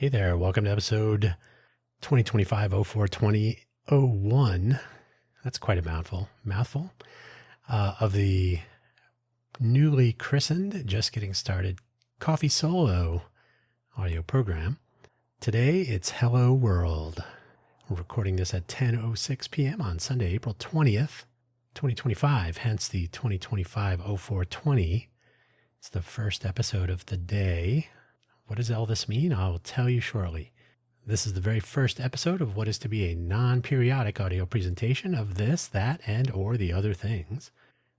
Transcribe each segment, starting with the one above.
Hey there, welcome to episode 2025-04-2001. That's quite a mouthful of the newly christened, just getting started, Coffee Solo audio program. Today it's Hello World. We're recording this at 10:06 p.m. on Sunday, April 20th, 2025, hence the 2025-04-20. It's the first episode of the day. What does all this mean? I'll tell you shortly. This is the very first episode of what is to be a non-periodic audio presentation of this, that, and or the other things,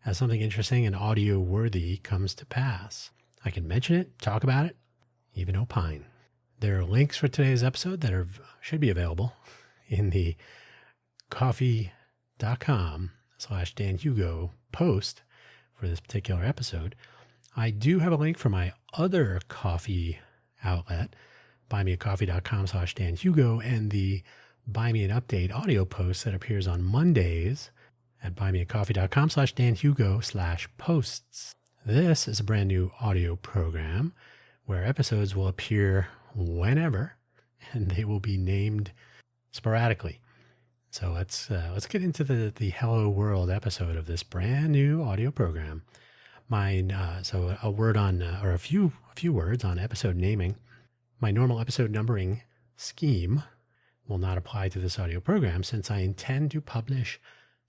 as something interesting and audio-worthy comes to pass. I can mention it, talk about it, even opine. There are links for today's episode that should be available in the coffee.com/Dan Hugo post for this particular episode. I do have a link for my other coffee outlet, buymeacoffee.com/Dan Hugo, and the Buy Me an Update audio post that appears on Mondays at buymeacoffee.com/Dan Hugo/posts. This is a brand new audio program where episodes will appear whenever, and they will be named sporadically. So let's get into the Hello World episode of this brand new audio program. So a word on, or a few words on episode naming. My normal episode numbering scheme will not apply to this audio program since I intend to publish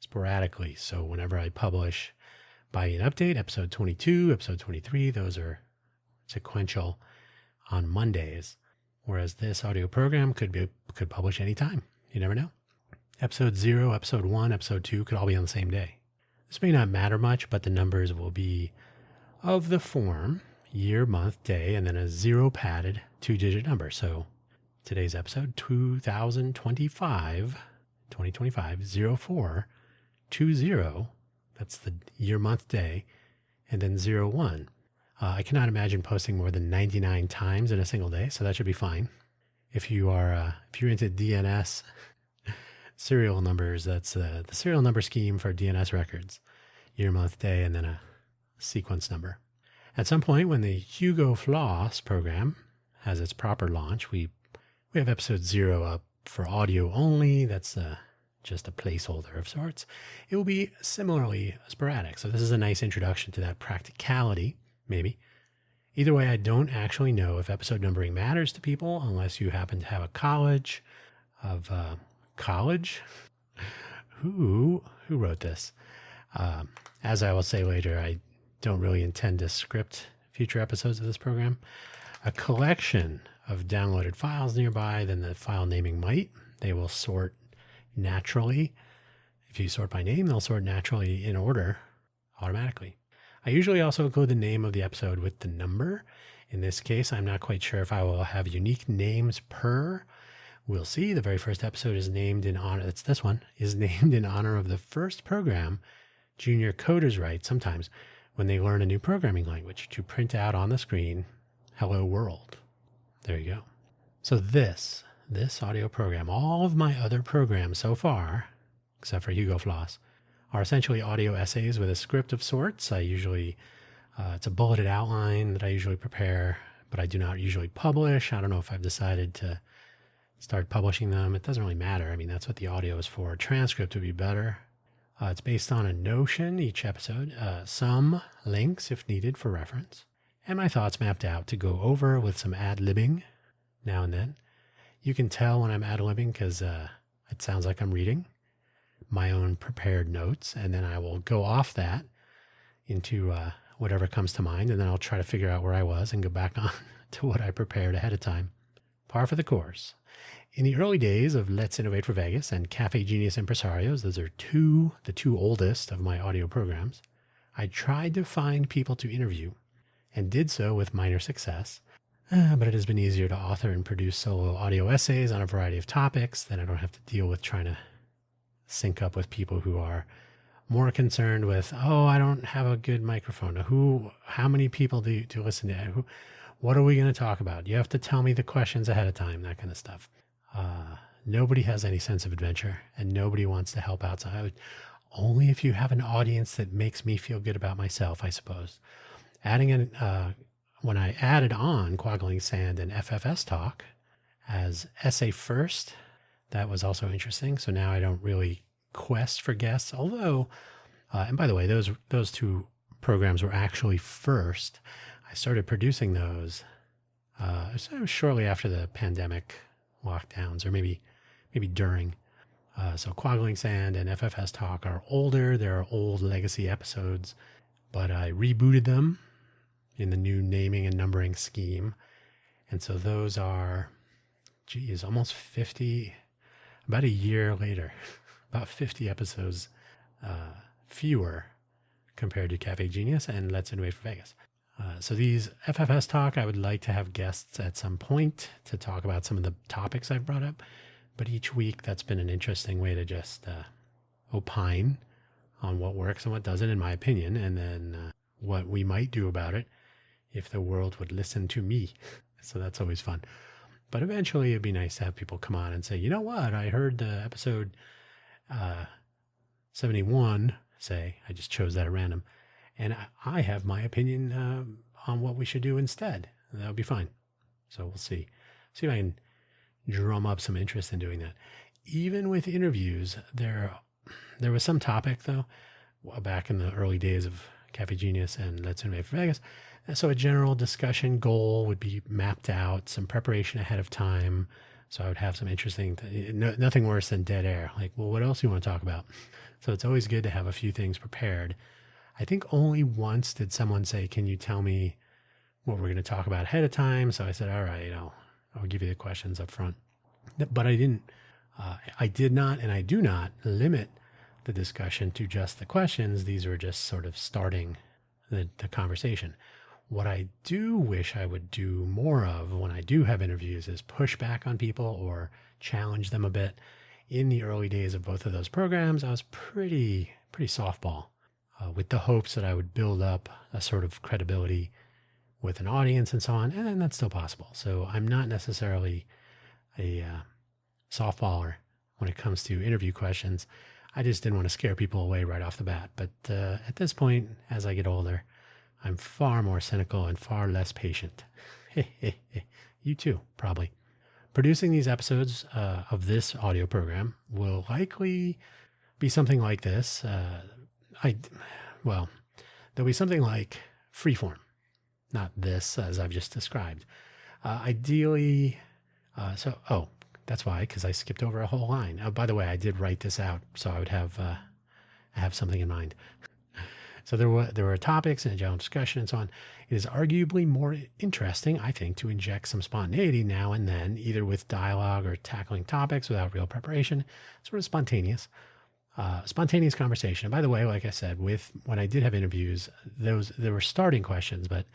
sporadically. So whenever I publish Buy Me an Update, episode 22, episode 23, those are sequential on Mondays. Whereas this audio program could publish anytime. You never know. Episode 0, episode 1, episode 2 could all be on the same day. This may not matter much, but the numbers will be of the form year, month, day, and then a 0 padded 2-digit number. So today's episode 2025 0420. That's the year, month, day, and then 01. I cannot imagine posting more than 99 times in a single day, so that should be fine. If you're into DNS serial numbers, that's the serial number scheme for DNS records. Year, month, day, and then a sequence number. At some point when the Hugo Floss program has its proper launch, we have episode 0 up for audio only. That's just a placeholder of sorts. It will be similarly sporadic. So this is a nice introduction to that practicality, maybe. Either way, I don't actually know if episode numbering matters to people unless you happen to have a college of... college? Who wrote this? As I will say later, I don't really intend to script future episodes of this program. A collection of downloaded files nearby, then the file naming might. They will sort naturally. If you sort by name, they'll sort naturally in order automatically. I usually also include the name of the episode with the number. In this case, I'm not quite sure if I will have unique names per. We'll see. The very first episode is named in honor, that's this one, is named in honor of the first program junior coders write sometimes when they learn a new programming language to print out on the screen, Hello World. There you go. So this audio program, all of my other programs so far, except for Hugo Floss, are essentially audio essays with a script of sorts. I usually, it's a bulleted outline that I usually prepare, but I do not usually publish. I don't know if I've decided to start publishing them. It doesn't really matter. I mean, that's what the audio is for. A transcript would be better. It's based on a notion, each episode, some links if needed for reference, and my thoughts mapped out to go over with some ad-libbing now and then. You can tell when I'm ad-libbing because it sounds like I'm reading my own prepared notes, and then I will go off that into whatever comes to mind, and then I'll try to figure out where I was and go back on to what I prepared ahead of time. Par for the course. In the early days of Let's Innovate for Vegas and Cafe Genius Impresarios, those are the two oldest of my audio programs, I tried to find people to interview and did so with minor success. But it has been easier to author and produce solo audio essays on a variety of topics. Then I don't have to deal with trying to sync up with people who are more concerned with, I don't have a good microphone. How many people do listen to? What are we going to talk about? You have to tell me the questions ahead of time, that kind of stuff. Nobody has any sense of adventure, and nobody wants to help out. So only if you have an audience that makes me feel good about myself, I suppose. Adding in, when I added on Quaggling Sand and FFS Talk, as essay first. That was also interesting. So now I don't really quest for guests, although, and by the way, those two programs were actually first. I started producing those shortly after the pandemic lockdowns, or maybe during. So Quaggling Sand and FFS Talk are older. They're old legacy episodes, but I rebooted them in the new naming and numbering scheme. And so those are, almost 50, about a year later, about 50 episodes fewer compared to Cafe Genius and Let's Innovate for Vegas. So these FFS Talk, I would like to have guests at some point to talk about some of the topics I've brought up. But each week, that's been an interesting way to just opine on what works and what doesn't, in my opinion, and then what we might do about it if the world would listen to me. So that's always fun. But eventually, it'd be nice to have people come on and say, you know what, I heard episode 71 say, I just chose that at random, and I have my opinion on what we should do instead. And that would be fine. So we'll see. See if I can drum up some interest in doing that. Even with interviews, there was some topic, though, back in the early days of Cafe Genius and Let's Innovate for Vegas. And so a general discussion goal would be mapped out, some preparation ahead of time. So I would have some interesting, nothing worse than dead air. Like, well, what else do you want to talk about? So it's always good to have a few things prepared. I think only once did someone say, can you tell me what we're going to talk about ahead of time? So I said, all right, I'll give you the questions up front. But I didn't, I did not, and I do not limit the discussion to just the questions. These are just sort of starting the conversation. What I do wish I would do more of when I do have interviews is push back on people or challenge them a bit. In the early days of both of those programs, I was pretty softball with the hopes that I would build up a sort of credibility with an audience and so on, and that's still possible. So I'm not necessarily a softballer when it comes to interview questions. I just didn't want to scare people away right off the bat. But at this point, as I get older, I'm far more cynical and far less patient. You too, probably. Producing these episodes of this audio program will likely be something like this. There'll be something like freeform, not this as I've just described. Ideally, that's why, because I skipped over a whole line. Oh, by the way, I did write this out, so I would have something in mind. So there were topics and a general discussion and so on. It is arguably more interesting, I think, to inject some spontaneity now and then, either with dialogue or tackling topics without real preparation, sort of spontaneous conversation. And by the way, like I said, when I did have interviews, there were starting questions, but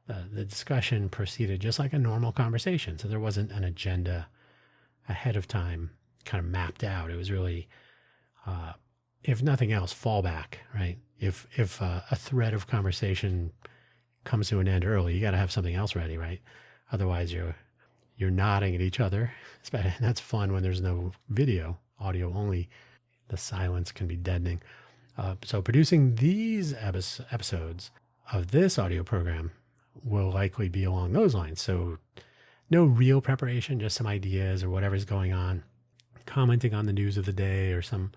the discussion proceeded just like a normal conversation. So there wasn't an agenda ahead of time kind of mapped out. It was really, if nothing else, fallback, right? If a thread of conversation comes to an end early, you got to have something else ready, right? Otherwise, you're nodding at each other. And that's fun when there's no video, audio only. The silence can be deadening. So producing these episodes of this audio program will likely be along those lines. So no real preparation, just some ideas or whatever's going on, commenting on the news of the day or some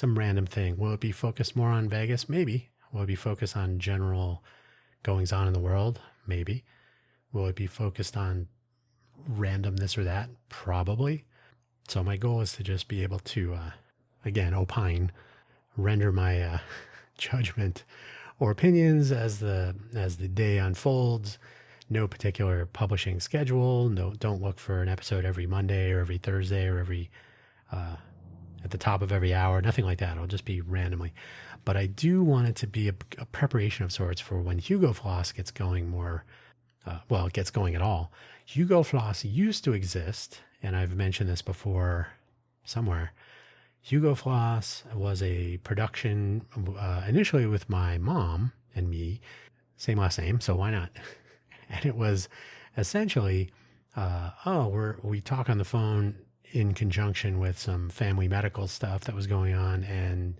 random thing. Will it be focused more on Vegas? Maybe. Will it be focused on general goings on in the world? Maybe. Will it be focused on random this or that? Probably. So my goal is to just be able to, again, opine, render my judgment or opinions as the day unfolds. No particular publishing schedule. No, don't look for an episode every Monday or every Thursday or every at the top of every hour. Nothing like that. It'll just be randomly. But I do want it to be a preparation of sorts for when Hugo Floss gets going more. It gets going at all. Hugo Floss used to exist, and I've mentioned this before somewhere. Hugo Floss was a production initially with my mom and me, same last name, so why not? And it was essentially, we talk on the phone in conjunction with some family medical stuff that was going on and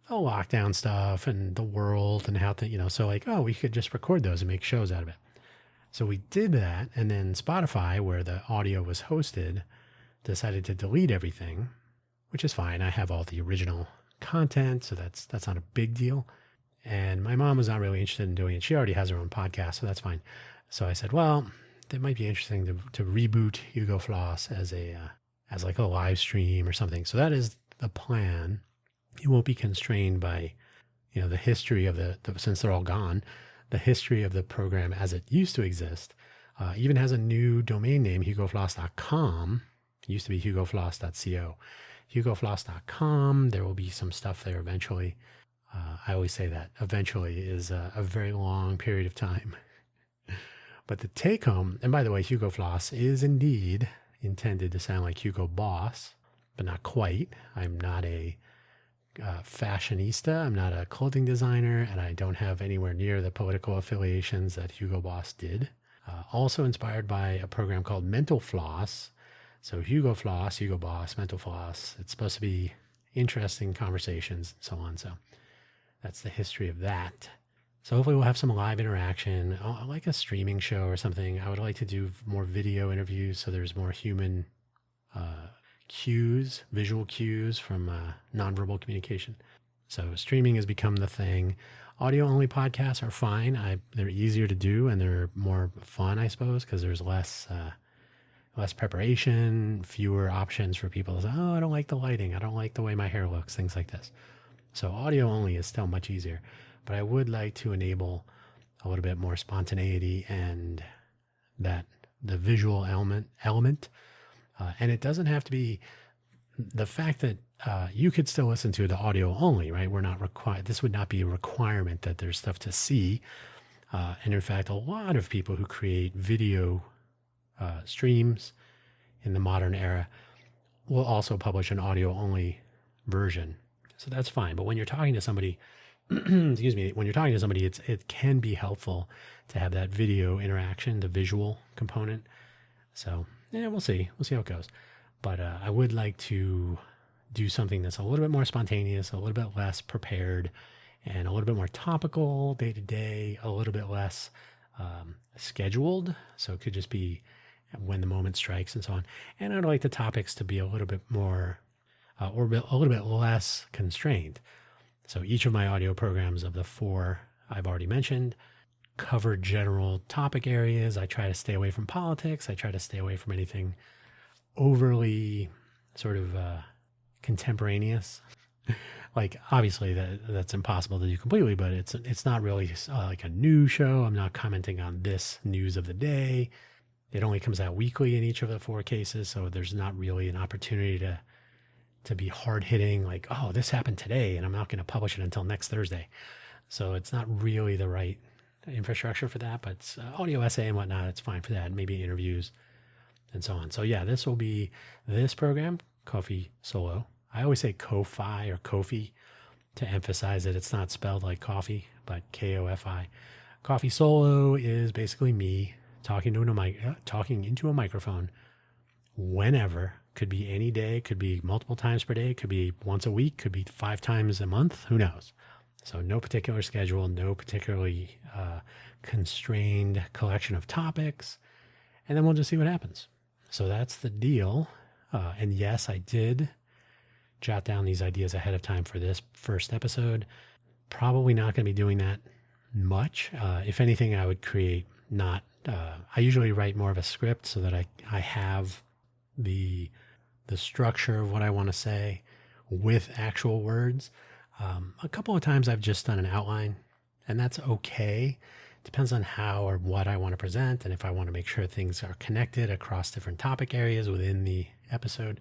the lockdown stuff and the world and how to, so like, we could just record those and make shows out of it. So we did that, and then Spotify, where the audio was hosted, decided to delete everything, which is fine. I have all the original content, so that's not a big deal. And my mom was not really interested in doing it. She already has her own podcast, so that's fine. So I said, well, it might be interesting to reboot Hugo Floss as like a live stream or something. So that is the plan. It won't be constrained by, the history of the since they're all gone, the history of the program as it used to exist. Even has a new domain name, hugofloss.com. It used to be hugofloss.co. hugofloss.com. There will be some stuff there eventually. I always say that eventually is a very long period of time. But the take home, and by the way, Hugo Floss is indeed intended to sound like Hugo Boss, but not quite. I'm not a fashionista. I'm not a clothing designer, and I don't have anywhere near the political affiliations that Hugo Boss did. Also inspired by a program called Mental Floss. So Hugo Floss, Hugo Boss, Mental Floss. It's supposed to be interesting conversations and so on. So that's the history of that. So hopefully we'll have some live interaction, like a streaming show or something. I would like to do more video interviews so there's more human cues, visual cues from nonverbal communication. So streaming has become the thing. Audio-only podcasts are fine. They're easier to do and they're more fun, I suppose, because there's less preparation, fewer options for people to say, oh, I don't like the lighting. I don't like the way my hair looks, things like this. So audio only is still much easier, but I would like to enable a little bit more spontaneity and the visual element. And it doesn't have to be the fact that you could still listen to the audio only, right? We're not required. This would not be a requirement that there's stuff to see. And in fact, a lot of people who create video streams in the modern era will also publish an audio only version. So that's fine. But when you're talking to somebody, excuse me, when you're talking to somebody, it can be helpful to have that video interaction, the visual component. So yeah, we'll see. We'll see how it goes. But I would like to do something that's a little bit more spontaneous, a little bit less prepared, and a little bit more topical day to day, a little bit less scheduled. So it could just be when the moment strikes and so on. And I'd like the topics to be a little bit more or a little bit less constrained. So each of my audio programs of the 4 I've already mentioned cover general topic areas. I try to stay away from politics. I try to stay away from anything overly sort of contemporaneous. Like obviously that's impossible to do completely, but it's not really like a news show. I'm not commenting on this news of the day. It only comes out weekly in each of the 4 cases, so there's not really an opportunity to be hard hitting, like, oh, this happened today and I'm not going to publish it until next Thursday. So it's not really the right infrastructure for that, but it's audio essay and whatnot. It's fine for that. Maybe interviews and so on. So yeah, this will be this program, Coffee Solo. I always say Ko-Fi or Kofi to emphasize that it's not spelled like coffee, but Kofi. Coffee Solo is basically me talking into a microphone whenever. Could be any day, could be multiple times per day, could be once a week, could be 5 times a month, who knows? So no particular schedule, no particularly constrained collection of topics, and then we'll just see what happens. So that's the deal. And yes, I did jot down these ideas ahead of time for this first episode. Probably not going to be doing that much. If anything, I would create I usually write more of a script so that I have the structure of what I want to say with actual words. A couple of times I've just done an outline, and that's okay. Depends on how or what I want to present, and if I want to make sure things are connected across different topic areas within the episode.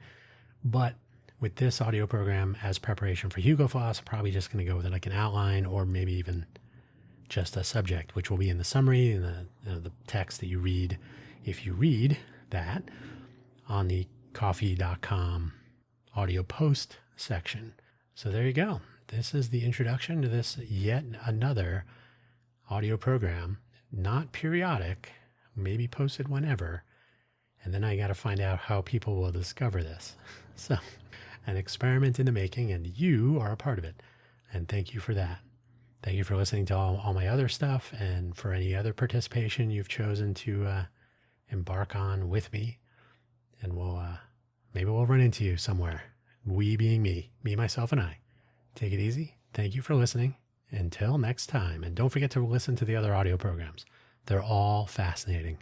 But with this audio program as preparation for Hugo Floss, I'm probably just going to go with like an outline or maybe even just a subject, which will be in the summary and the text that you read if you read that on the coffee.com audio post section. So there you go. This is the introduction to this yet another audio program, not periodic, maybe posted whenever. And then I got to find out how people will discover this. So an experiment in the making, and you are a part of it. And thank you for that. Thank you for listening to all my other stuff and for any other participation you've chosen to embark on with me. And maybe we'll run into you somewhere. We being me, myself, and I. Take it easy. Thank you for listening. Until next time. And don't forget to listen to the other audio programs. They're all fascinating.